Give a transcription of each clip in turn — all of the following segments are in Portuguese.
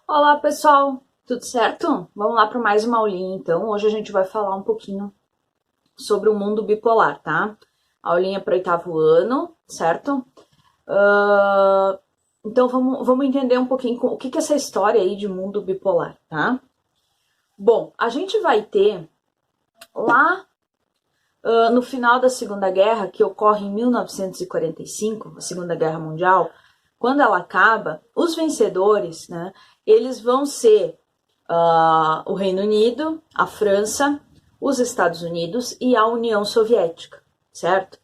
Olá, pessoal, tudo certo? Vamos lá para mais uma aulinha, então. Hoje a gente vai falar um pouquinho sobre o mundo bipolar, tá? Aulinha para oitavo ano, certo? Então vamos entender um pouquinho o que é essa história aí de mundo bipolar, tá? Bom, a gente vai ter lá no final da Segunda Guerra, que ocorre em 1945, a Segunda Guerra Mundial, quando ela acaba, os vencedores, né, eles vão ser o Reino Unido, a França, os Estados Unidos e a União Soviética, certo?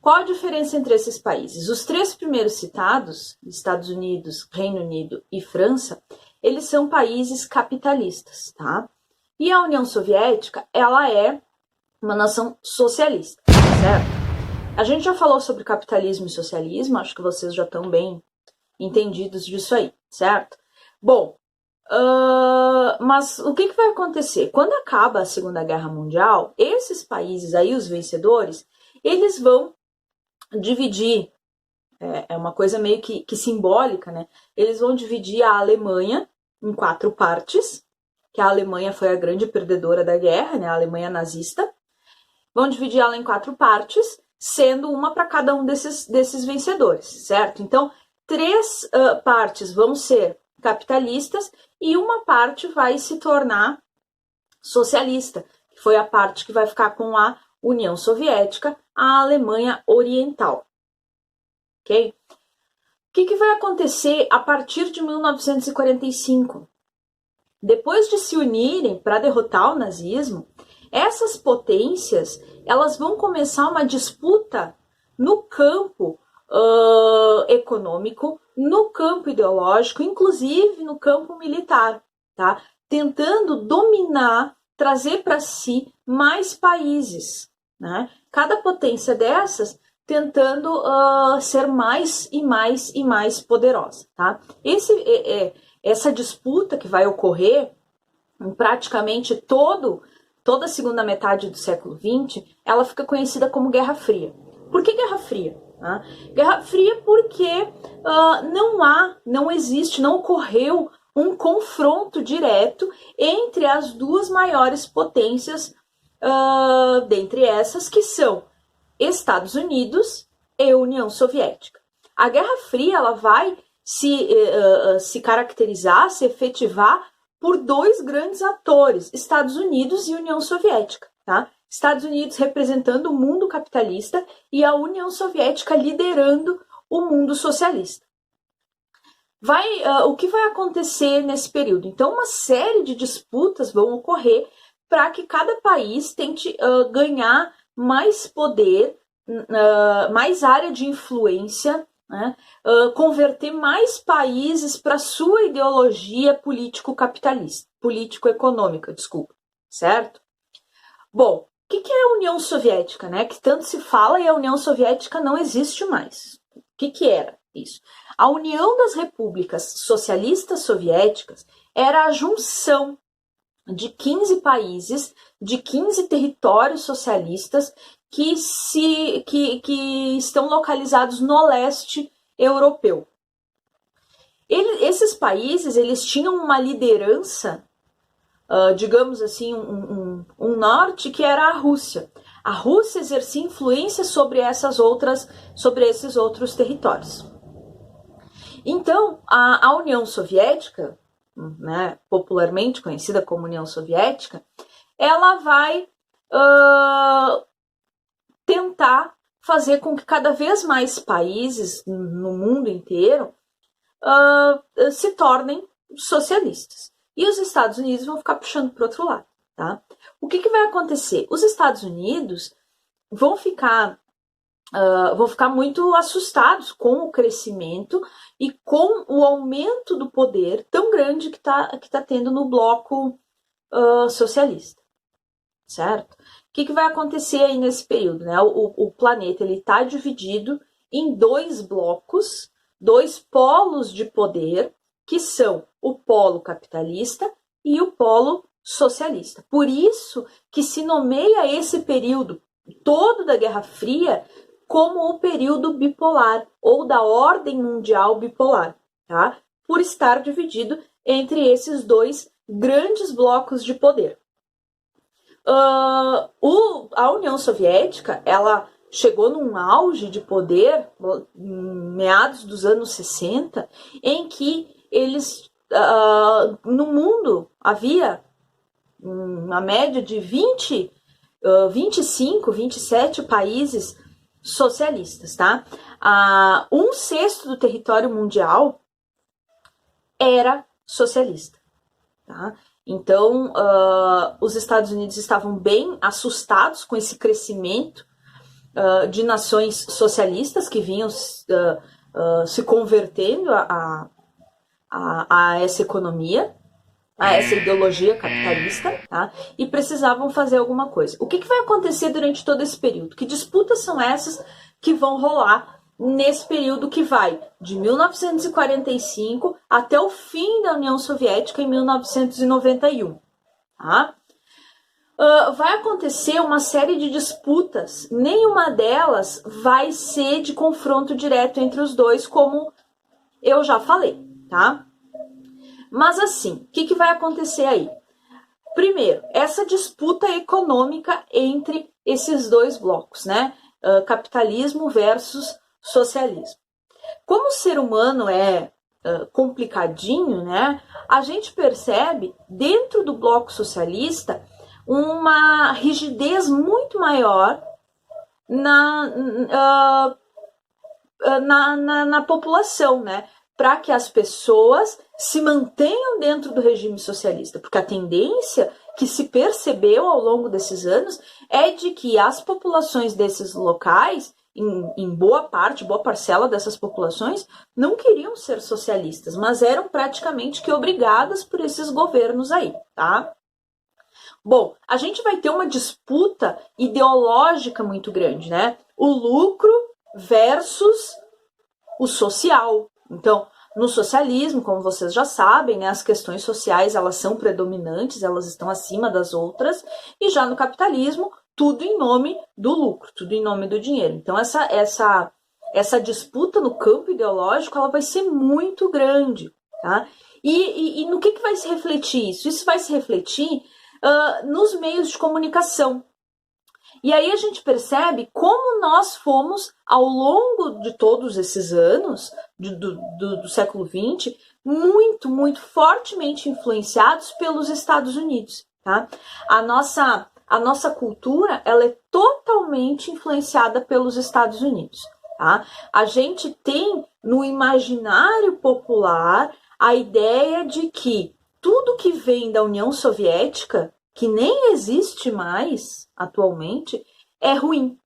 Qual a diferença entre esses países? Os três primeiros citados, Estados Unidos, Reino Unido e França, eles são países capitalistas, tá? E a União Soviética, ela é uma nação socialista, certo? A gente já falou sobre capitalismo e socialismo, acho que vocês já estão bem entendidos disso aí, certo? Bom, mas o que vai acontecer? Quando acaba a Segunda Guerra Mundial, esses países aí, os vencedores, eles vão dividir, é uma coisa meio que simbólica, né? Eles vão dividir a Alemanha em quatro partes, que a Alemanha foi a grande perdedora da guerra, né? A Alemanha nazista. Vão dividir ela em quatro partes, sendo uma para cada um desses vencedores, certo? Então, três partes vão ser capitalistas e uma parte vai se tornar socialista, que foi a parte que vai ficar com a União Soviética, a Alemanha Oriental. Ok? O que vai acontecer a partir de 1945? Depois de se unirem para derrotar o nazismo, essas potências elas vão começar uma disputa no campo econômico, no campo ideológico, inclusive no campo militar, tá? Tentando dominar, trazer para si mais países, né? Cada potência dessas tentando ser mais e mais e mais poderosa, tá? Essa disputa que vai ocorrer em praticamente toda a segunda metade do século XX, ela fica conhecida como Guerra Fria. Por que Guerra Fria? Guerra Fria porque não existe, não ocorreu um confronto direto entre as duas maiores potências, dentre essas que são Estados Unidos e União Soviética. A Guerra Fria ela vai se caracterizar, se efetivar por dois grandes atores, Estados Unidos e União Soviética. Tá? Estados Unidos representando o mundo capitalista e a União Soviética liderando o mundo socialista. O que vai acontecer nesse período? Então, uma série de disputas vão ocorrer para que cada país tente ganhar mais poder, mais área de influência, né? Converter mais países para sua ideologia político-capitalista, político-econômica, desculpa, certo? Bom, o que é a União Soviética, né? Que tanto se fala e a União Soviética não existe mais. O que era isso? A União das Repúblicas Socialistas Soviéticas era a junção de 15 países, de 15 territórios socialistas que estão localizados no leste europeu. Esses países eles tinham uma liderança, digamos assim, um norte que era a Rússia. A Rússia exercia influência sobre esses outros territórios. Então, a União Soviética, né, popularmente conhecida como União Soviética, ela vai tentar fazer com que cada vez mais países no mundo inteiro se tornem socialistas. E os Estados Unidos vão ficar puxando para o outro lado. Tá? O que vai acontecer? Os Estados Unidos vão ficar muito assustados com o crescimento e com o aumento do poder tão grande que tá tendo no bloco socialista, certo? O que vai acontecer aí nesse período? Né? O planeta está dividido em dois blocos, dois polos de poder, que são o polo capitalista e o polo socialista. Por isso que se nomeia esse período todo da Guerra Fria como o período bipolar ou da ordem mundial bipolar, tá? Por estar dividido entre esses dois grandes blocos de poder. A União Soviética, ela chegou num auge de poder em meados dos anos 60, em que eles, no mundo, havia uma média de 25, 27 países socialistas, tá? 1/6 do território mundial era socialista, tá? Então, os Estados Unidos estavam bem assustados com esse crescimento de nações socialistas que vinham se convertendo a essa economia, a essa ideologia capitalista, tá? E precisavam fazer alguma coisa. O que vai acontecer durante todo esse período? Que disputas são essas que vão rolar nesse período que vai de 1945 até o fim da União Soviética em 1991, tá? Vai acontecer uma série de disputas, nenhuma delas vai ser de confronto direto entre os dois, como eu já falei, tá? Mas assim, o que vai acontecer aí? Primeiro, essa disputa econômica entre esses dois blocos, né? Capitalismo versus socialismo. Como o ser humano é complicadinho, né? A gente percebe dentro do bloco socialista uma rigidez muito maior na população, né? Para que as pessoas se mantenham dentro do regime socialista, porque a tendência que se percebeu ao longo desses anos é de que as populações desses locais, em boa parcela dessas populações, não queriam ser socialistas, mas eram praticamente que obrigadas por esses governos aí, tá? Bom, a gente vai ter uma disputa ideológica muito grande, né? O lucro versus o social. Então, no socialismo, como vocês já sabem, né, as questões sociais elas são predominantes, elas estão acima das outras, e já no capitalismo, tudo em nome do lucro, tudo em nome do dinheiro. Então, essa disputa no campo ideológico ela vai ser muito grande, tá? E no que vai se refletir isso? Isso vai se refletir nos meios de comunicação. E aí a gente percebe como nós fomos, ao longo de todos esses anos do século XX, muito, muito fortemente influenciados pelos Estados Unidos, tá? A nossa cultura, ela é totalmente influenciada pelos Estados Unidos, tá? A gente tem no imaginário popular a ideia de que tudo que vem da União Soviética, que nem existe mais atualmente, é ruim,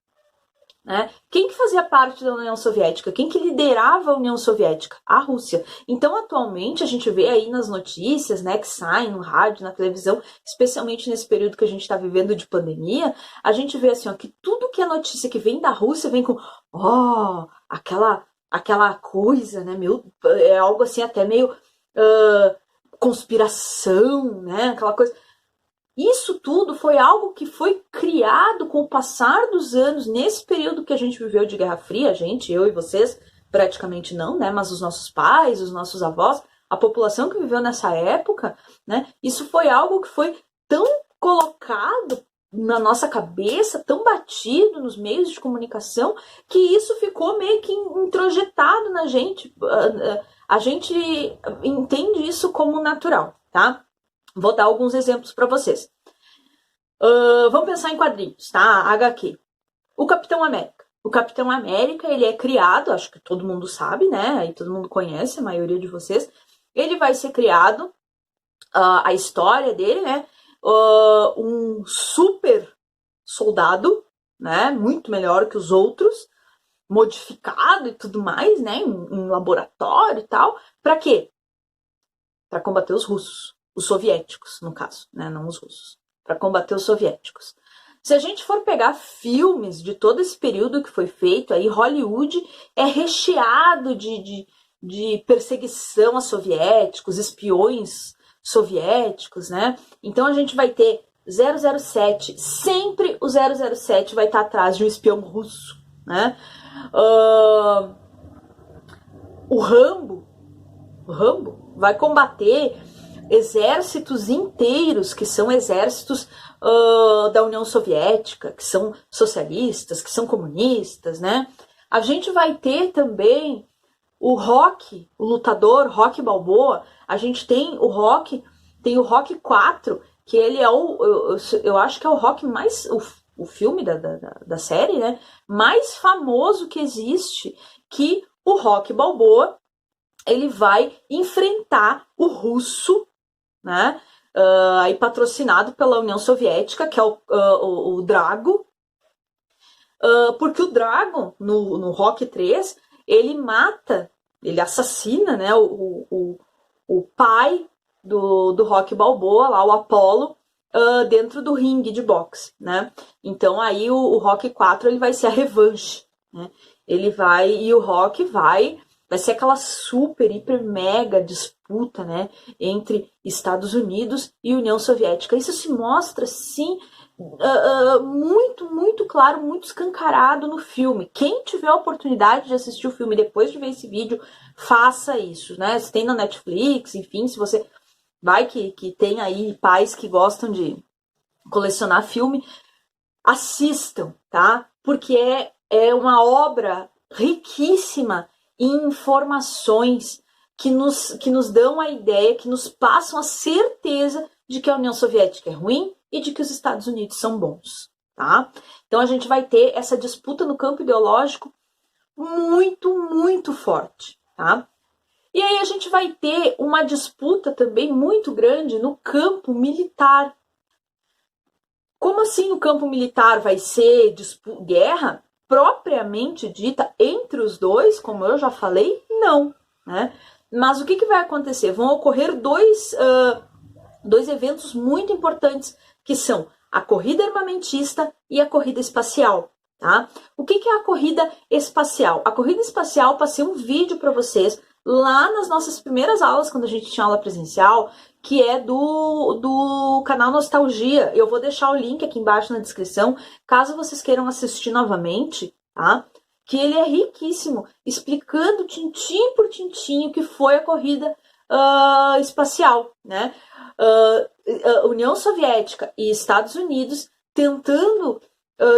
né? Quem que fazia parte da União Soviética? Quem que liderava a União Soviética? A Rússia. Então, atualmente, a gente vê aí nas notícias, né, que saem no rádio, na televisão, especialmente nesse período que a gente está vivendo de pandemia, a gente vê assim, ó, que tudo que é notícia que vem da Rússia vem com, aquela coisa, né, é algo assim até meio conspiração, né, aquela coisa. Isso tudo foi algo que foi criado com o passar dos anos, nesse período que a gente viveu de Guerra Fria, eu e vocês, praticamente não, né? Mas os nossos pais, os nossos avós, a população que viveu nessa época, né? Isso foi algo que foi tão colocado na nossa cabeça, tão batido nos meios de comunicação, que isso ficou meio que introjetado na gente. A gente entende isso como natural, tá? Vou dar alguns exemplos para vocês. Vamos pensar em quadrinhos, tá? HQ. O Capitão América. O Capitão América, ele é criado, acho que todo mundo sabe, né? E todo mundo conhece, a maioria de vocês. Ele vai ser criado, a história dele, né? Um super soldado, né? Muito melhor que os outros, modificado e tudo mais, né? Em laboratório e tal. Para quê? Para combater os russos. Os soviéticos, no caso, né? Não os russos. Para combater os soviéticos. Se a gente for pegar filmes de todo esse período que foi feito, aí Hollywood é recheado de perseguição a soviéticos, espiões soviéticos, né? Então a gente vai ter 007, sempre o 007 vai estar atrás de um espião russo, né? O Rambo, Rambo vai combater exércitos inteiros, que são exércitos da União Soviética, que são socialistas, que são comunistas, né? A gente vai ter também o Rocky, o lutador Rocky Balboa. A gente tem o Rocky 4, que ele é eu acho que é o Rocky mais, o filme da série, né, mais famoso que existe, que o Rocky Balboa, ele vai enfrentar o russo, né, aí patrocinado pela União Soviética, que é o Drago, porque o Drago, no Rocky 3, ele assassina, né, o pai do Rocky Balboa, lá o Apollo, dentro do ringue de boxe, né? Então aí o Rocky 4 ele vai ser a revanche, né? E o Rocky vai ser aquela super, hiper, mega disputa, né, entre Estados Unidos e União Soviética. Isso se mostra, sim, muito, muito claro, muito escancarado no filme. Quem tiver a oportunidade de assistir o filme depois de ver esse vídeo, faça isso, né? Se tem na Netflix, enfim, se você vai que tem aí pais que gostam de colecionar filme, assistam, tá? Porque é uma obra riquíssima em informações que nos dão a ideia, que nos passam a certeza de que a União Soviética é ruim e de que os Estados Unidos são bons, tá? Então a gente vai ter essa disputa no campo ideológico muito, muito forte, tá? E aí a gente vai ter uma disputa também muito grande no campo militar. Como assim o campo militar vai ser guerra propriamente dita entre os dois, como eu já falei? Não, né? Mas o que vai acontecer? Vão ocorrer dois eventos muito importantes, que são a corrida armamentista e a corrida espacial, tá? O que é a corrida espacial? A corrida espacial, passei um vídeo para vocês lá nas nossas primeiras aulas, quando a gente tinha aula presencial, que é do canal Nostalgia. Eu vou deixar o link aqui embaixo na descrição, caso vocês queiram assistir novamente, tá? Que ele é riquíssimo, explicando tintim por tintim o que foi a corrida espacial, né? União Soviética e Estados Unidos tentando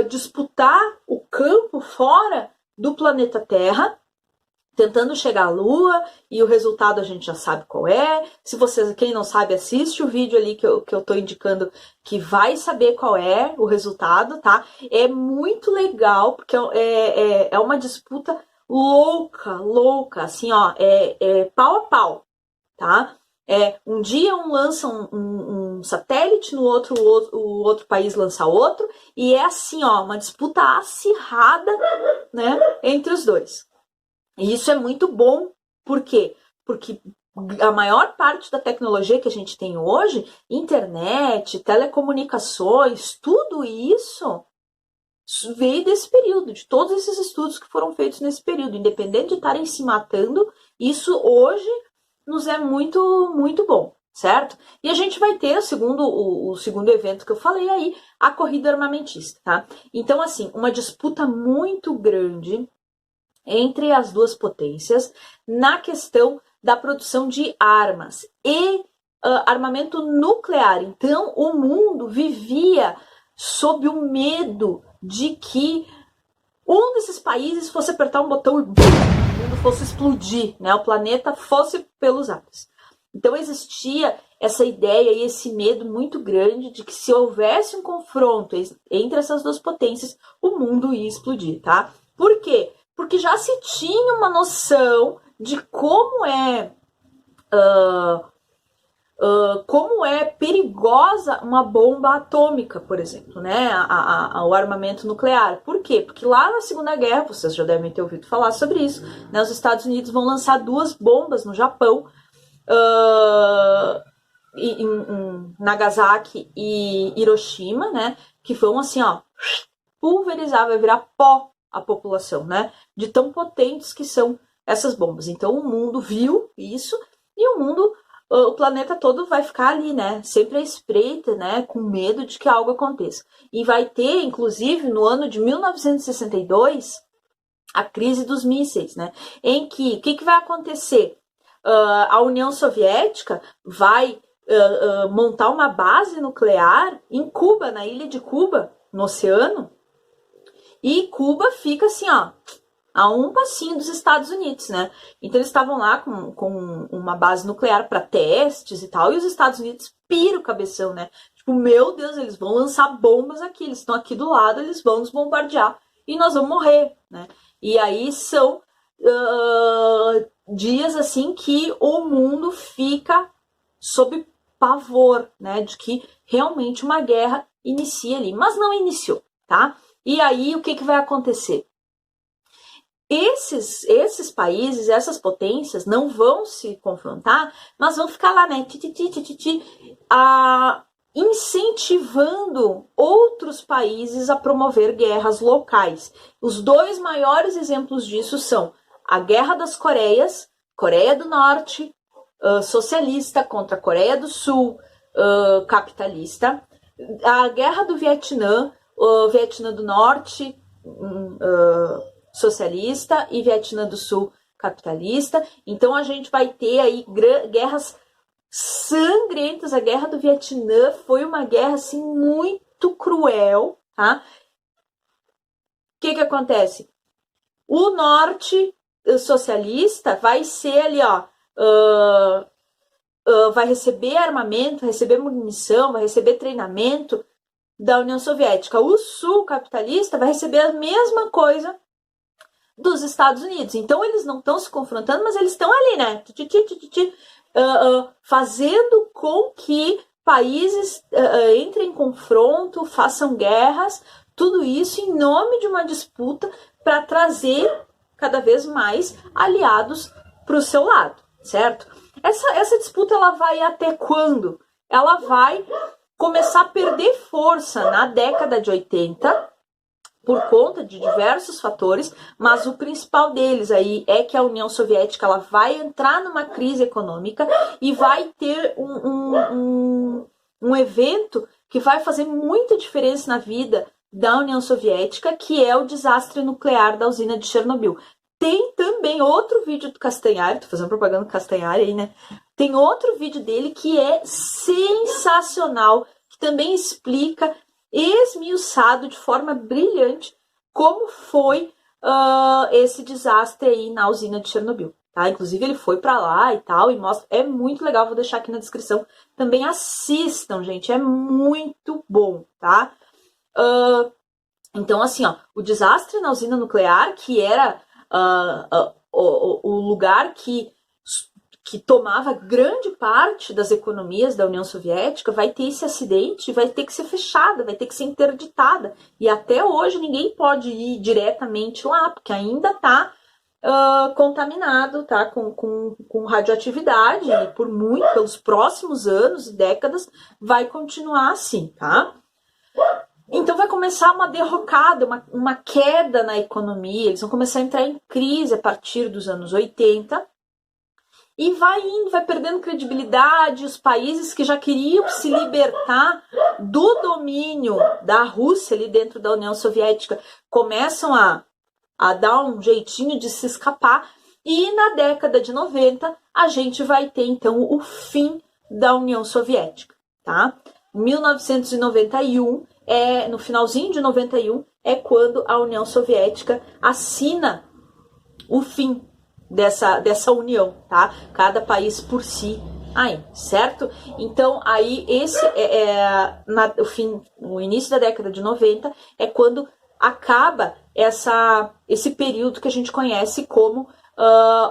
disputar o campo fora do planeta Terra, tentando chegar à Lua, e o resultado a gente já sabe qual é. Se vocês, quem não sabe, assiste o vídeo ali que eu tô indicando, que vai saber qual é o resultado, tá? É muito legal, porque é uma disputa louca, assim, ó, pau a pau, tá? Um dia um lança um satélite, no outro o outro país lança outro, e é assim, ó, uma disputa acirrada, né, entre os dois. E isso é muito bom. Por quê? Porque a maior parte da tecnologia que a gente tem hoje, internet, telecomunicações, tudo isso veio desse período, de todos esses estudos que foram feitos nesse período. Independente de estarem se matando, isso hoje nos é muito, muito bom, certo? E a gente vai ter, o segundo evento que eu falei aí, a corrida armamentista, tá? Então, assim, uma disputa muito grande entre as duas potências na questão da produção de armas e armamento nuclear. Então, o mundo vivia sob o medo de que um desses países fosse apertar um botão e o mundo fosse explodir, né? O planeta fosse pelos ares. Então, existia essa ideia e esse medo muito grande de que se houvesse um confronto entre essas duas potências, o mundo ia explodir, tá? Por quê? Porque já se tinha uma noção de como é perigosa uma bomba atômica, por exemplo, né? O armamento nuclear. Por quê? Porque lá na Segunda Guerra, vocês já devem ter ouvido falar sobre isso, né? Os Estados Unidos vão lançar 2 bombas no Japão, em Nagasaki e Hiroshima, né? Que vão assim, ó, pulverizar, vai virar pó a população, né? De tão potentes que são essas bombas. Então o mundo viu isso e o planeta todo vai ficar ali, né? Sempre à espreita, né? Com medo de que algo aconteça. E vai ter, inclusive, no ano de 1962, a crise dos mísseis, né? Em que, o que vai acontecer? a União Soviética vai montar uma base nuclear em Cuba, na ilha de Cuba, no oceano, e Cuba fica assim, ó, a um passinho dos Estados Unidos, né? Então eles estavam lá com uma base nuclear para testes e tal, e os Estados Unidos piram o cabeção, né? Tipo, meu Deus, eles vão lançar bombas aqui, eles estão aqui do lado, eles vão nos bombardear e nós vamos morrer, né? E aí são dias assim que o mundo fica sob pavor, né? De que realmente uma guerra inicia ali, mas não iniciou, tá? E aí o que vai acontecer? Esses países, essas potências não vão se confrontar, mas vão ficar lá, né, incentivando outros países a promover guerras locais. Os dois maiores exemplos disso são a Guerra das Coreias, Coreia do Norte, socialista contra a Coreia do Sul, capitalista, a Guerra do Vietnã, Vietnã do Norte, socialista, e Vietnã do Sul capitalista. Então a gente vai ter aí guerras sangrentas. A Guerra do Vietnã foi uma guerra assim muito cruel, tá? O que acontece? O norte socialista vai ser ali, ó, vai receber armamento, vai receber munição, vai receber treinamento da União Soviética. O sul capitalista vai receber a mesma coisa dos Estados Unidos. Então eles não estão se confrontando, mas eles estão ali, né? Fazendo com que países entrem em confronto, façam guerras, tudo isso em nome de uma disputa para trazer cada vez mais aliados para o seu lado, certo? Essa disputa ela vai até quando? Ela vai começar a perder força na década de 80, por conta de diversos fatores, mas o principal deles aí é que a União Soviética ela vai entrar numa crise econômica e vai ter um evento que vai fazer muita diferença na vida da União Soviética, que é o desastre nuclear da usina de Chernobyl. Tem também outro vídeo do Castanhari, tô fazendo propaganda do Castanhari aí, né? Tem outro vídeo dele que é sensacional, que também explica esmiuçado de forma brilhante como foi esse desastre aí na usina de Chernobyl, tá? Inclusive ele foi para lá e tal, e mostra, é muito legal, vou deixar aqui na descrição. Também assistam, gente, é muito bom, tá? Então assim, ó, o desastre na usina nuclear, que era o lugar que tomava grande parte das economias da União Soviética, vai ter esse acidente, vai ter que ser fechada, vai ter que ser interditada. E até hoje ninguém pode ir diretamente lá, porque ainda está contaminado, tá, com radioatividade, e pelos próximos anos e décadas vai continuar assim, tá? Então vai começar uma derrocada, uma queda na economia, eles vão começar a entrar em crise a partir dos anos 80, e vai perdendo credibilidade. Os países que já queriam se libertar do domínio da Rússia ali dentro da União Soviética começam a dar um jeitinho de se escapar. E na década de 90 a gente vai ter então o fim da União Soviética, tá? 1991, no finalzinho de 91, é quando a União Soviética assina o fim dessa união, tá? Cada país por si aí, certo? Então, aí o início da década de 90 é quando acaba esse período que a gente conhece como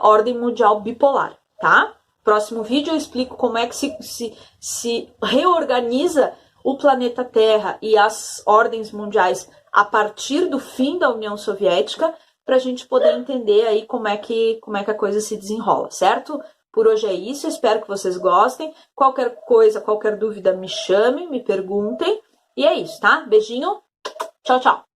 ordem mundial bipolar, tá? Próximo vídeo eu explico como é que se reorganiza o planeta Terra e as ordens mundiais a partir do fim da União Soviética, para a gente poder entender aí como é que a coisa se desenrola, certo? Por hoje é isso, espero que vocês gostem. Qualquer coisa, qualquer dúvida, me chame, me perguntem. E é isso, tá? Beijinho, tchau, tchau!